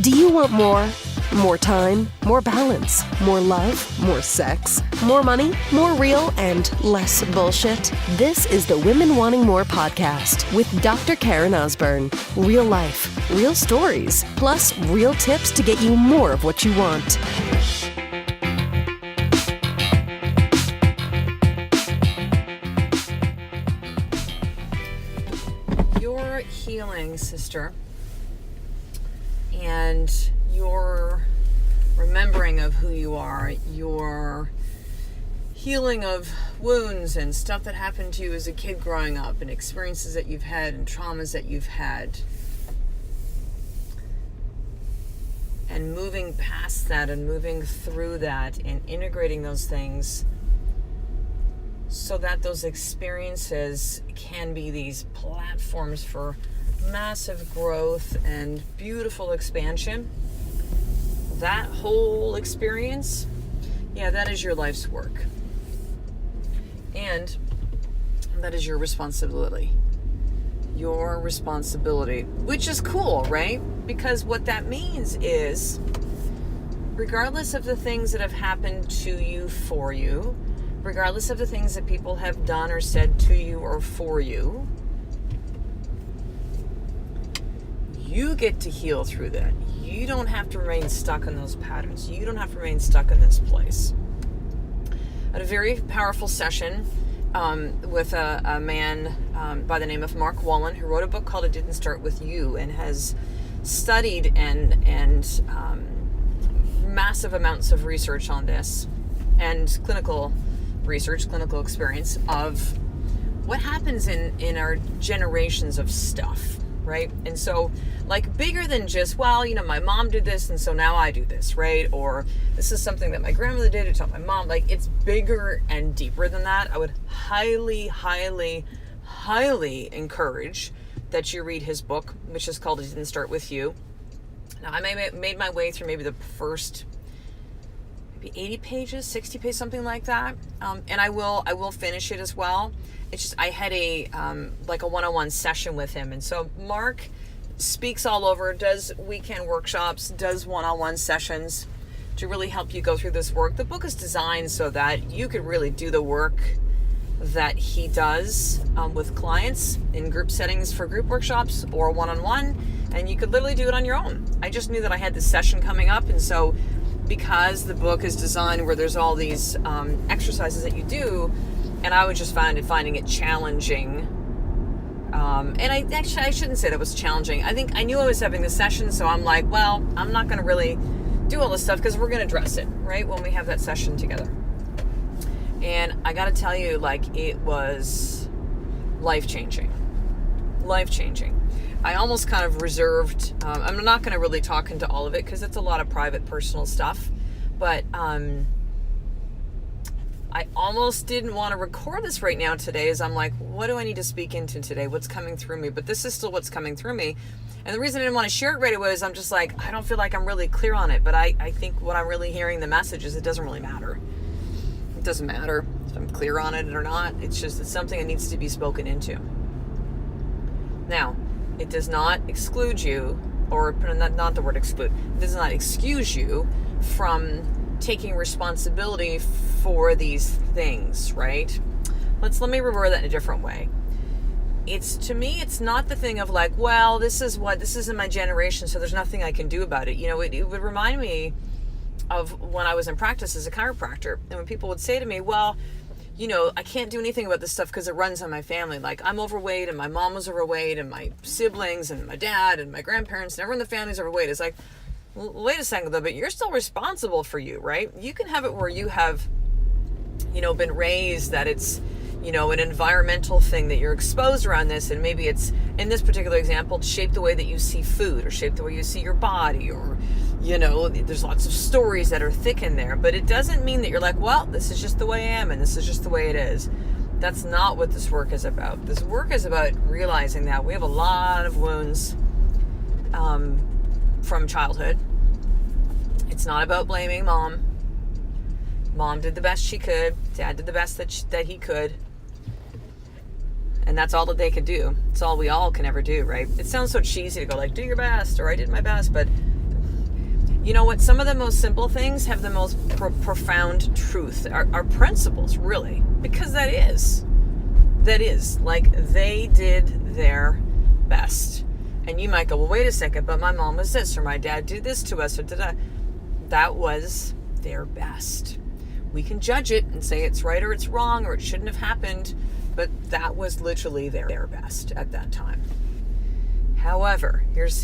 Do you want more? More time, more balance, more love, more sex, more money, more real, and less bullshit? This is the Women Wanting More podcast with Dr. Karen Osburn. Real life, real stories, plus real tips to get you more of what you want. You're healing, sister, and your remembering of who you are, your healing of wounds and stuff that happened to you as a kid growing up, and experiences that you've had and traumas that you've had, and moving past that and moving through that and integrating those things so that those experiences can be these platforms for massive growth and beautiful expansion. That whole experience, that is your life's work. And that is your responsibility. Your responsibility, which is cool, right? Because what that means is, regardless of the things that have happened to you, for you, regardless of the things that people have done or said to you or for you, you get to heal through that. You don't have to remain stuck in those patterns. You don't have to remain stuck in this place. I had a very powerful session with a man by the name of Mark Wallen, who wrote a book called It Didn't Start With You, and has studied and massive amounts of research on this, and clinical research, clinical experience of what happens in our generations of stuff, right? And so, like, bigger than just, my mom did this and so now I do this, right? Or this is something that my grandmother did, it taught my mom. Like, it's bigger and deeper than that. I would highly, highly, highly encourage that you read his book, which is called It Didn't Start With You. Now, I made my way through maybe the first 80 pages, 60 pages, something like that. And I will finish it as well. It's just, I had a one-on-one session with him. And so Mark speaks all over, does weekend workshops, does one-on-one sessions to really help you go through this work. The book is designed so that you could really do the work that he does with clients in group settings for group workshops or one-on-one, and you could literally do it on your own. I just knew that I had this session coming up, and so because the book is designed where there's all these exercises that you do, and I was just finding it challenging. And I shouldn't say that it was challenging. I think I knew I was having this session, so I'm like, well, I'm not going to really do all this stuff because we're going to address it, right, when we have that session together. And I got to tell you, it was life-changing. Life-changing. I almost kind of reserved, I'm not going to really talk into all of it because it's a lot of private, personal stuff, but I almost didn't want to record this right now today, as I'm like, what do I need to speak into today? What's coming through me? But this is still what's coming through me. And the reason I didn't want to share it right away is I'm just like, I don't feel like I'm really clear on it. But I think what I'm really hearing, the message is, it doesn't really matter. It doesn't matter if I'm clear on it or not. It's something that needs to be spoken into. Now, it does not exclude you, or not the word exclude, it does not excuse you from taking responsibility for these things, right? Let me reword that in a different way. To me, it's not the thing of like, well, this is in my generation, so there's nothing I can do about it. It would remind me of when I was in practice as a chiropractor, and when people would say to me, well, I can't do anything about this stuff because it runs on my family. Like, I'm overweight, and my mom was overweight, and my siblings, and my dad, and my grandparents, and everyone in the family's overweight. It's like, well, wait a second though, but you're still responsible for you, right? You can have it where you have, been raised that it's, an environmental thing that you're exposed around this, and maybe it's, in this particular example, shape the way that you see food, or shape the way you see your body, or, there's lots of stories that are thick in there, but it doesn't mean that you're like, well, this is just the way I am, and this is just the way it is. That's not what this work is about. This work is about realizing that we have a lot of wounds from childhood. It's not about blaming mom. Mom did the best she could. Dad did the best that he could. And that's all that they could do. It's all we all can ever do, right? It sounds so cheesy to go like, do your best, or I did my best, but You know what? Some of the most simple things have the most profound truth, are principles, really. Because that is. Like, they did their best. And you might go, well, wait a second, but my mom was this, or my dad did this to us, or da-da. That was their best. We can judge it and say it's right or it's wrong, or it shouldn't have happened, but that was literally their best at that time. However, here's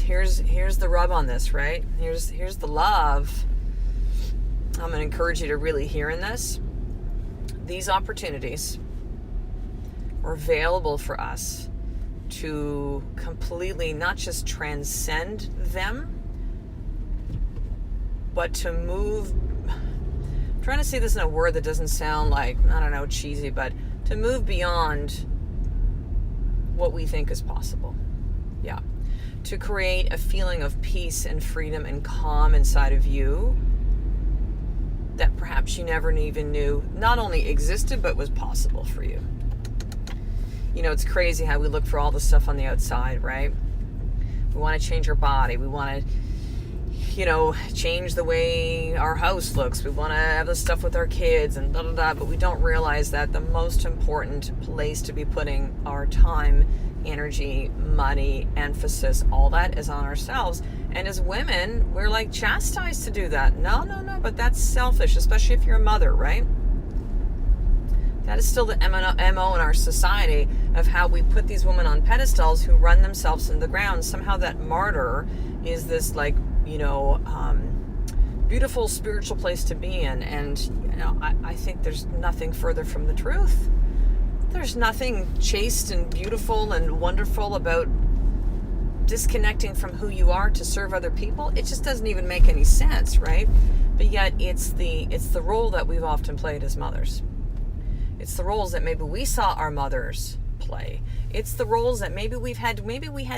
the rub on this, right? Here's the love. I'm going to encourage you to really hear in this. These opportunities are available for us to completely not just transcend them, but to move. I'm trying to say this in a word that doesn't sound like, I don't know, cheesy, but to move beyond what we think is possible. Yeah. To create a feeling of peace and freedom and calm inside of you that perhaps you never even knew not only existed, but was possible for you. You know, it's crazy how we look for all the stuff on the outside, right? We want to change our body. We want to, change the way our house looks. We want to have this stuff with our kids and da-da-da, but we don't realize that the most important place to be putting our time, energy, money, emphasis, all that is on ourselves. And as women, we're like chastised to do that. No, but that's selfish, especially if you're a mother, right? That is still the MO in our society of how we put these women on pedestals who run themselves into the ground. Somehow that martyr is this beautiful spiritual place to be in. And I think there's nothing further from the truth. There's nothing chaste and beautiful and wonderful about disconnecting from who you are to serve other people. It just doesn't even make any sense, right? But yet it's the role that we've often played as mothers. It's the roles that maybe we saw our mothers play. It's the roles that maybe we had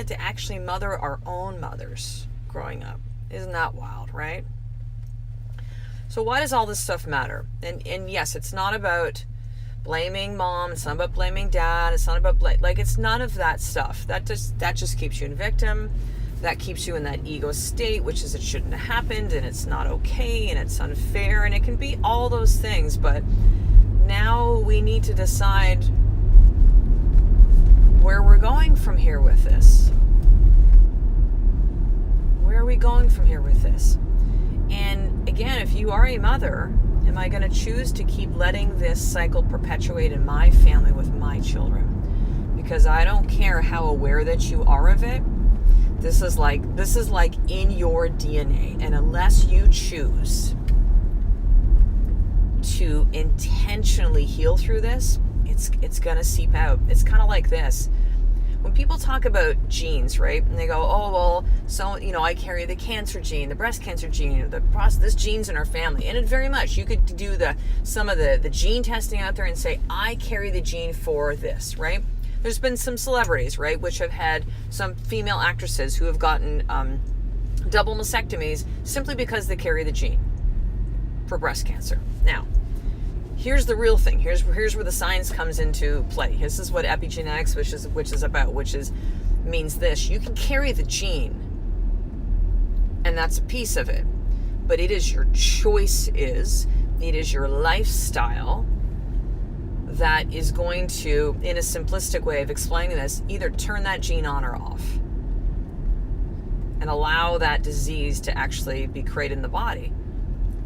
to actually mother our own mothers growing up. Isn't that wild, right? So why does all this stuff matter? And yes, it's not about blaming mom, it's not about blaming dad, it's not about it's none of that stuff. That just keeps you in victim. That keeps you in that ego state, which is it shouldn't have happened, and it's not okay, and it's unfair, and it can be all those things. But now we need to decide where we're going from here with this. Where are we going from here with this? And again, if you are a mother, am I going to choose to keep letting this cycle perpetuate in my family with my children? Because I don't care how aware that you are of it. This is like in your DNA. And unless you choose to intentionally heal through this, it's going to seep out. It's kind of like this. When people talk about genes, right, and they go, oh, well, so, I carry the cancer gene, the breast cancer gene, this gene's in our family. And it very much, you could do some of the gene testing out there and say, I carry the gene for this, right? There's been some celebrities, right, which have had some female actresses who have gotten double mastectomies simply because they carry the gene for breast cancer. Now, here's the real thing. Here's where the science comes into play. This is what epigenetics, which is about, means this. You can carry the gene, and that's a piece of it. But it is your choices, it is your lifestyle that is going to, in a simplistic way of explaining this, either turn that gene on or off and allow that disease to actually be created in the body.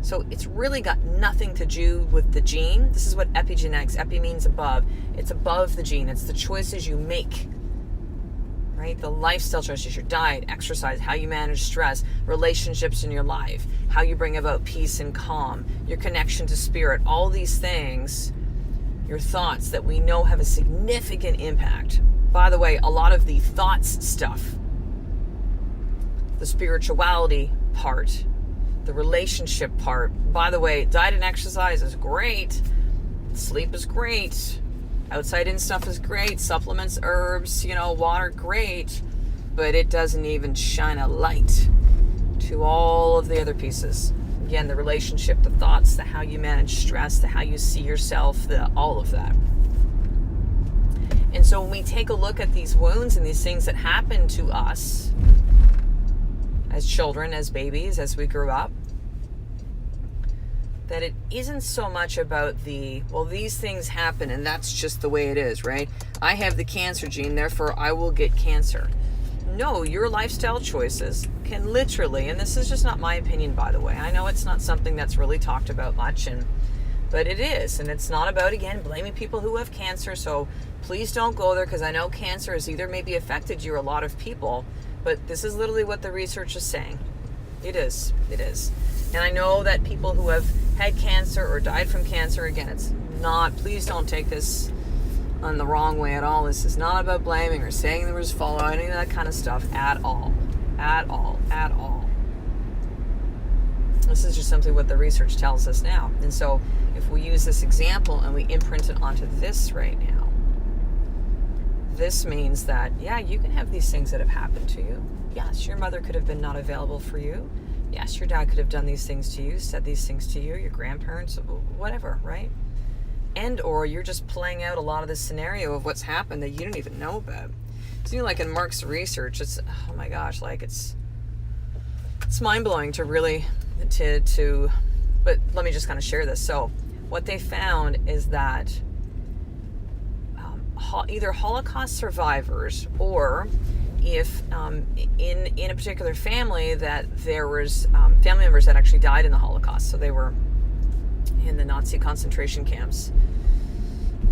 So it's really got nothing to do with the gene. This is what epigenetics, epi means above. It's above the gene. It's the choices you make, right? The lifestyle choices, your diet, exercise, how you manage stress, relationships in your life, how you bring about peace and calm, your connection to spirit, all these things, your thoughts that we know have a significant impact. By the way, a lot of the thoughts stuff, the spirituality part, the relationship part. By the way, diet and exercise is great. Sleep is great. Outside in stuff is great. Supplements, herbs, water, great. But it doesn't even shine a light to all of the other pieces. Again, the relationship, the thoughts, the how you manage stress, the how you see yourself, all of that. And so when we take a look at these wounds and these things that happen to us as children, as babies, as we grew up, that it isn't so much about these things happen and that's just the way it is, right? I have the cancer gene, therefore I will get cancer. No, your lifestyle choices can literally, and this is just not my opinion, by the way. I know it's not something that's really talked about much, but it is. And it's not about, again, blaming people who have cancer. So please don't go there, because I know cancer has either maybe affected you or a lot of people. But this is literally what the research is saying. It is. It is. And I know that people who have had cancer or died from cancer, again, it's not, please don't take this on the wrong way at all. This is not about blaming or saying there was fault or any of that kind of stuff at all. At all. At all. This is just simply what the research tells us now. And so if we use this example and we imprint it onto this right now, this means that, yeah, you can have these things that have happened to you. Yes, your mother could have been not available for you. Yes, your dad could have done these things to you, said these things to you, your grandparents, whatever, right? And or you're just playing out a lot of this scenario of what's happened that you don't even know about. So, like in Mark's research, it's, oh my gosh, like it's mind-blowing to really, but let me just kind of share this. So what they found is that either Holocaust survivors, or if in a particular family that there was family members that actually died in the Holocaust, so they were in the Nazi concentration camps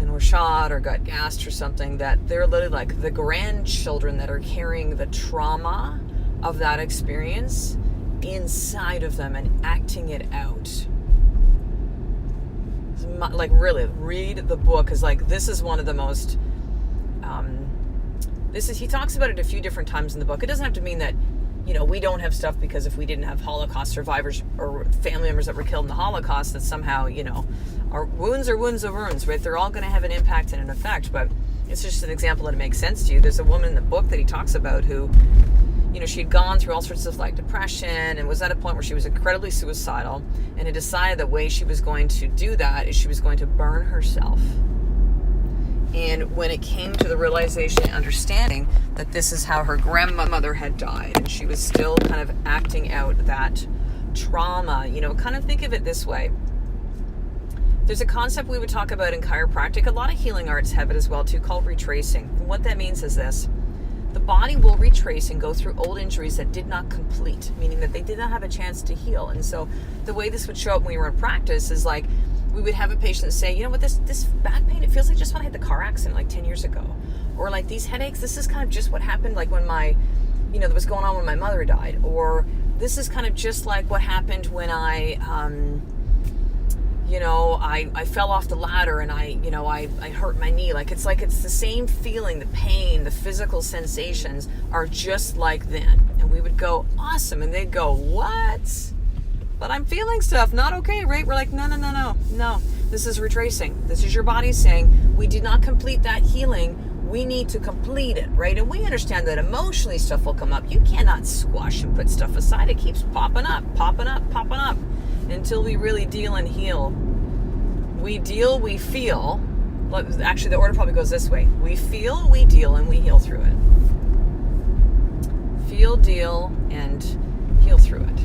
and were shot or got gassed or something, that they're literally like the grandchildren that are carrying the trauma of that experience inside of them and acting it out. Like, really, read the book, because like this is one of the most he talks about it a few different times in the book. It doesn't have to mean that, we don't have stuff because if we didn't have Holocaust survivors or family members that were killed in the Holocaust, that somehow, our wounds are wounds of wounds, right? They're all going to have an impact and an effect, but it's just an example that it makes sense to you. There's a woman in the book that he talks about who, she had gone through all sorts of like depression and was at a point where she was incredibly suicidal, and had decided the way she was going to do that is she was going to burn herself. And when it came to the realization and understanding that this is how her grandmother had died, and she was still kind of acting out that trauma, kind of think of it this way. There's a concept we would talk about in chiropractic. A lot of healing arts have it as well too, called retracing. And what that means is this. The body will retrace and go through old injuries that did not complete, meaning that they did not have a chance to heal. And so the way this would show up when we were in practice is like, we would have a patient say, you know what, this back pain, it feels like just when I had the car accident like 10 years ago. Or like these headaches, this is kind of just what happened like when that was going on when my mother died. Or this is kind of just like what happened when I fell off the ladder and I hurt my knee. Like it's the same feeling, the pain, the physical sensations are just like then. And we would go, awesome. And they'd go, what? But I'm feeling stuff, not okay, right? We're like, no. This is retracing. This is your body saying, we did not complete that healing. We need to complete it, right? And we understand that emotionally stuff will come up. You cannot squash and put stuff aside. It keeps popping up until we really deal and heal. We deal, we feel. Actually, the order probably goes this way. We feel, we deal, and we heal through it. Feel, deal, and heal through it.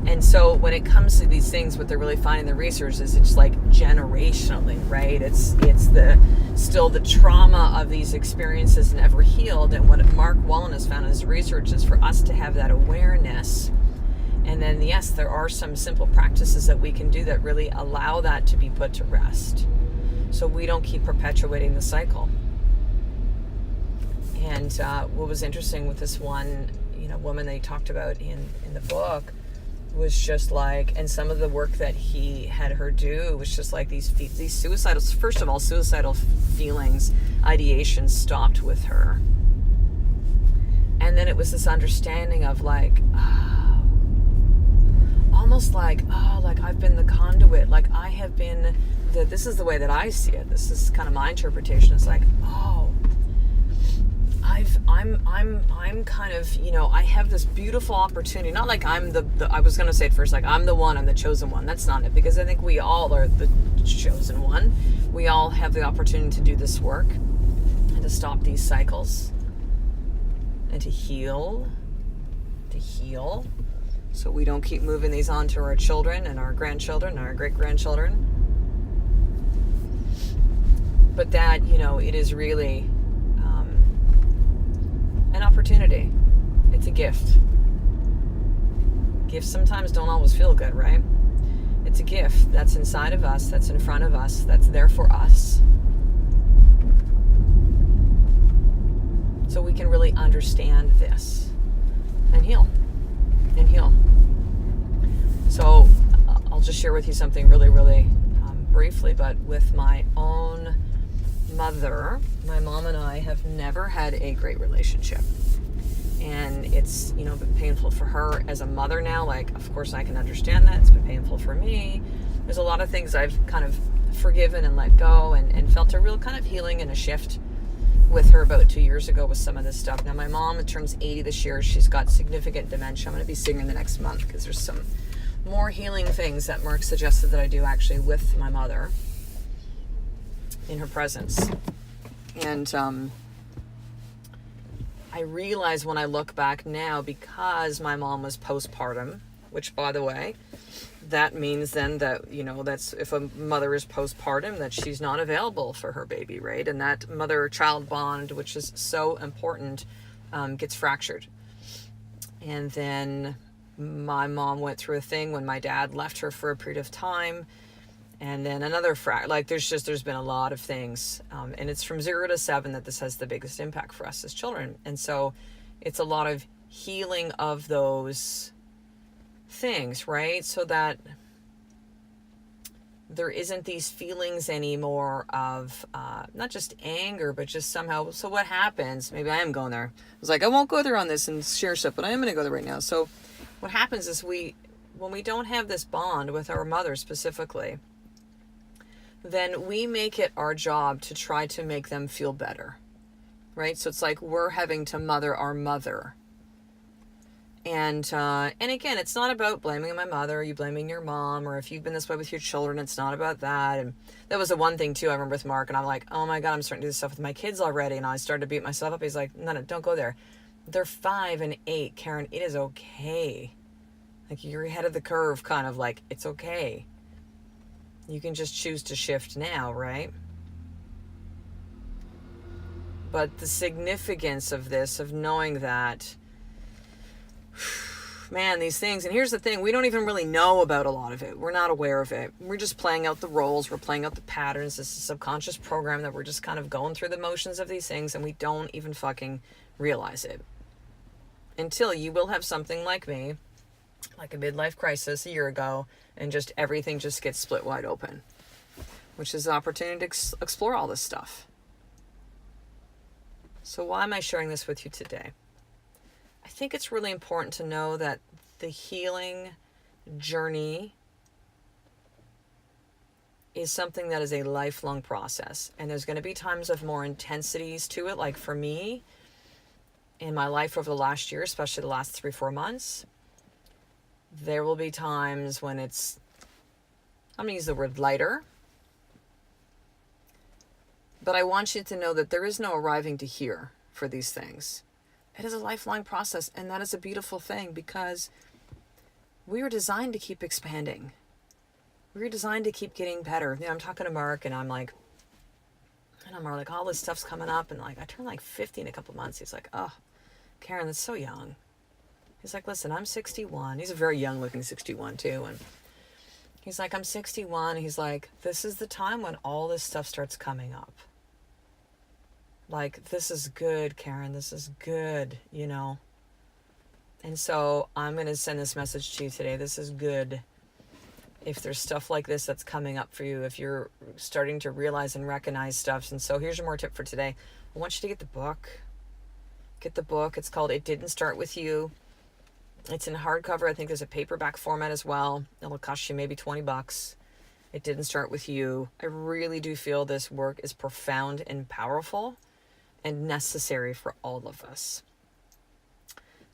And so when it comes to these things, what they're really finding in the research is it's like generationally, right? It's still the trauma of these experiences never healed. And what Mark Wallen has found in his research is for us to have that awareness. And then, yes, there are some simple practices that we can do that really allow that to be put to rest, so we don't keep perpetuating the cycle. And what was interesting with this one, woman that he talked about in the book was just like, and some of the work that he had her do was just like these suicidal, first of all, suicidal feelings, ideation stopped with her. And then it was this understanding of like, almost like, like I've been the conduit, like I have been this is the way that I see it. This is kind of my interpretation. It's like, I'm kind of, I have this beautiful opportunity. Not like I'm I was going to say it first, like I'm the chosen one. That's not it, because I think we all are the chosen one. We all have the opportunity to do this work and to stop these cycles. and to heal, so we don't keep moving these on to our children and our grandchildren and our great-grandchildren. But that, it is really an opportunity. It's a gift. Gifts sometimes don't always feel good, right? It's a gift that's inside of us, that's in front of us, that's there for us. So we can really understand this and heal. So I'll just share with you something really, really briefly, but with my own mother, my mom and I have never had a great relationship. And it's, been painful for her as a mother now. Like, of course I can understand that. It's been painful for me. There's a lot of things I've kind of forgiven and let go and felt a real kind of healing and a shift with her about 2 years ago with some of this stuff. Now, my mom turns 80 this year. She's got significant dementia. I'm going to be seeing her the next month because there's some more healing things that Mark suggested that I do actually with my mother in her presence. And I realize when I look back now, because my mom was postpartum, which, by the way, that means then that, that's if a mother is postpartum, that she's not available for her baby, right? And that mother-child bond, which is so important, gets fractured. And then my mom went through a thing when my dad left her for a period of time. And then another there's been a lot of things. And it's from 0 to 7 that this has the biggest impact for us as children. And so it's a lot of healing of those things, right? So that there isn't these feelings anymore of not just anger, but just somehow, so what happens, maybe I am going there. I was like, I won't go there on this and share stuff, but I am going to go there right now. So what happens is when we don't have this bond with our mother specifically, then we make it our job to try to make them feel better, right? So it's like we're having to mother our mother. And again, it's not about blaming my mother, you blaming your mom, or if you've been this way with your children, it's not about that. And that was the one thing too, I remember with Mark, and I'm like, oh my God, I'm starting to do this stuff with my kids already. And I started to beat myself up. He's like, no, don't go there. They're 5 and 8, Karen, it is okay. Like, you're ahead of the curve, kind of like, it's okay. You can just choose to shift now, right? But the significance of this, of knowing that, man, these things, and here's the thing, we don't even really know about a lot of it. We're not aware of it. We're just playing out the roles. We're playing out the patterns. This is a subconscious program that we're just kind of going through the motions of these things, and we don't even fucking realize it. Until you will have something like me, like a midlife crisis a year ago, and just everything just gets split wide open, which is an opportunity to explore all this stuff. So why am I sharing this with you today? I think it's really important to know that the healing journey is something that is a lifelong process. And there's going to be times of more intensities to it. Like for me, in my life over the last year, especially the last 3-4 months, there will be times when it's, I'm going to use the word lighter. But I want you to know that there is no arriving to here for these things. It is a lifelong process, and that is a beautiful thing because we were designed to keep expanding. We were designed to keep getting better. I'm talking to Mark, and I'm like, all this stuff's coming up, and like I turn like 50 in a couple months. He's like, oh, Karen, that's so young. He's like, listen, I'm 61. He's a very young looking 61 too. And he's like, I'm 61. He's like, this is the time when all this stuff starts coming up. Like, this is good, Karen. This is good, And so I'm going to send this message to you today. This is good. If there's stuff like this that's coming up for you, if you're starting to realize and recognize stuff. And so here's your more tip for today. I want you to get the book. Get the book. It's called It Didn't Start With You. It's in hardcover. I think there's a paperback format as well. It'll cost you maybe $20. It Didn't Start With You. I really do feel this work is profound and powerful and necessary for all of us.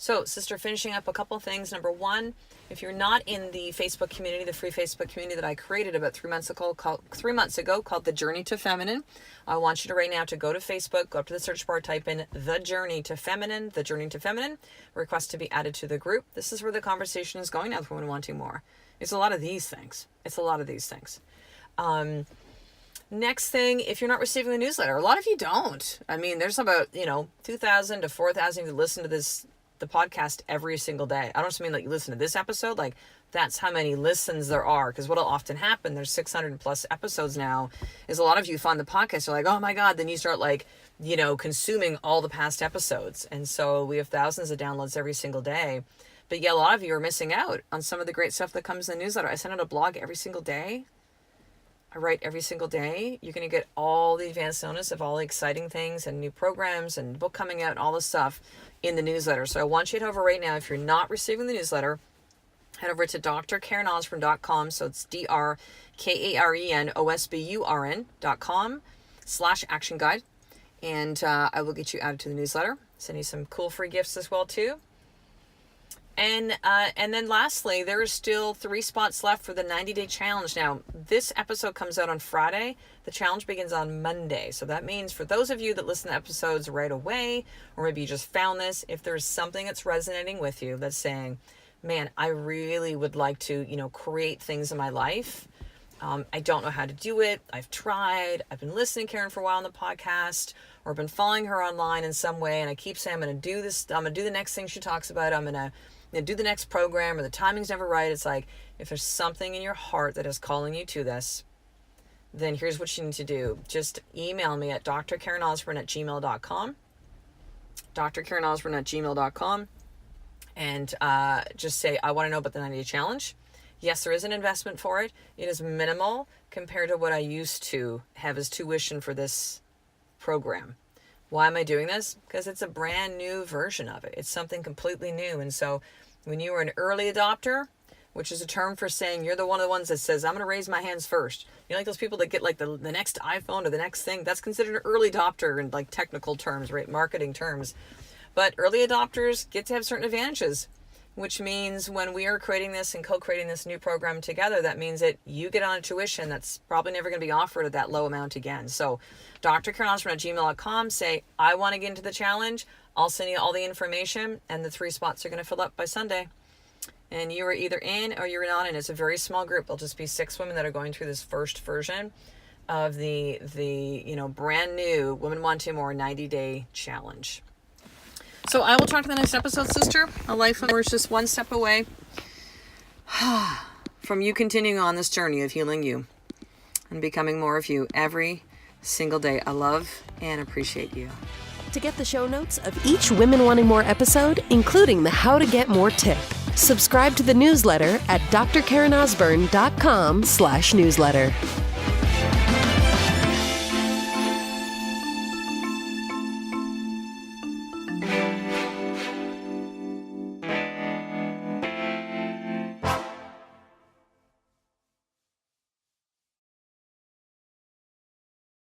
So, sister, finishing up a couple things. Number one, if you're not in the Facebook community, the free Facebook community that I created about 3 months ago, called The Journey to Feminine, I want you to right now to go to Facebook, go up to the search bar, type in The Journey to Feminine, The Journey to Feminine, request to be added to the group. This is where the conversation is going now with women wanting more. It's a lot of these things. Next thing, if you're not receiving the newsletter, a lot of you don't. I mean, there's about, 2,000 to 4,000 who listen to the podcast every single day. I don't just mean like you listen to this episode, like that's how many listens there are. Because what'll often happen, there's 600 plus episodes now, is a lot of you find the podcast, you're like, oh my God, then you start consuming all the past episodes. And so we have thousands of downloads every single day. But yeah, a lot of you are missing out on some of the great stuff that comes in the newsletter. I send out a blog every single day. I write every single day. You're going to get all the advanced notice of all the exciting things and new programs and book coming out and all this stuff in the newsletter. So I want you to head over right now. If you're not receiving the newsletter, head over to drkarenosburn.com. So it's drkarenosburn.com/action guide. And I will get you added to the newsletter. Send you some cool free gifts as well too. And then lastly, there are still 3 spots left for the 90-day challenge. Now, this episode comes out on Friday. The challenge begins on Monday. So that means for those of you that listen to episodes right away, or maybe you just found this, if there's something that's resonating with you that's saying, man, I really would like to, create things in my life. I don't know how to do it. I've tried. I've been listening to Karen for a while on the podcast, or been following her online in some way. And I keep saying, I'm going to do this. I'm going to do the next thing she talks about. I'm going to do the next program, or the timing's never right. It's like, if there's something in your heart that is calling you to this, then here's what you need to do. Just email me at drkarenosburn@gmail.com, drkarenosburn@gmail.com, and just say, I want to know about the 90-day challenge. Yes, there is an investment for it. It is minimal compared to what I used to have as tuition for this program. Why am I doing this? Because it's a brand new version of it. It's something completely new. And so when you are an early adopter, which is a term for saying you're one of the ones that says, I'm going to raise my hands first. Like those people that get like the next iPhone or the next thing, that's considered an early adopter in like technical terms, right? Marketing terms. But early adopters get to have certain advantages, which means when we are creating this and co-creating this new program together, that means that you get on a tuition that's probably never going to be offered at that low amount again. So drkarenosburn@gmail.com, say, I want to get into the challenge. I'll send you all the information, and the 3 spots are going to fill up by Sunday. And you are either in or you're not in. It's a very small group. There'll just be 6 women that are going through this first version of the brand new Women Wanting More 90-day challenge. So I will talk to the next episode, sister. A life where it's just one step away from you continuing on this journey of healing you and becoming more of you every single day. I love and appreciate you. To get the show notes of each Women Wanting More episode, including the How to Get More tip, subscribe to the newsletter at drkarenosburn.com/newsletter.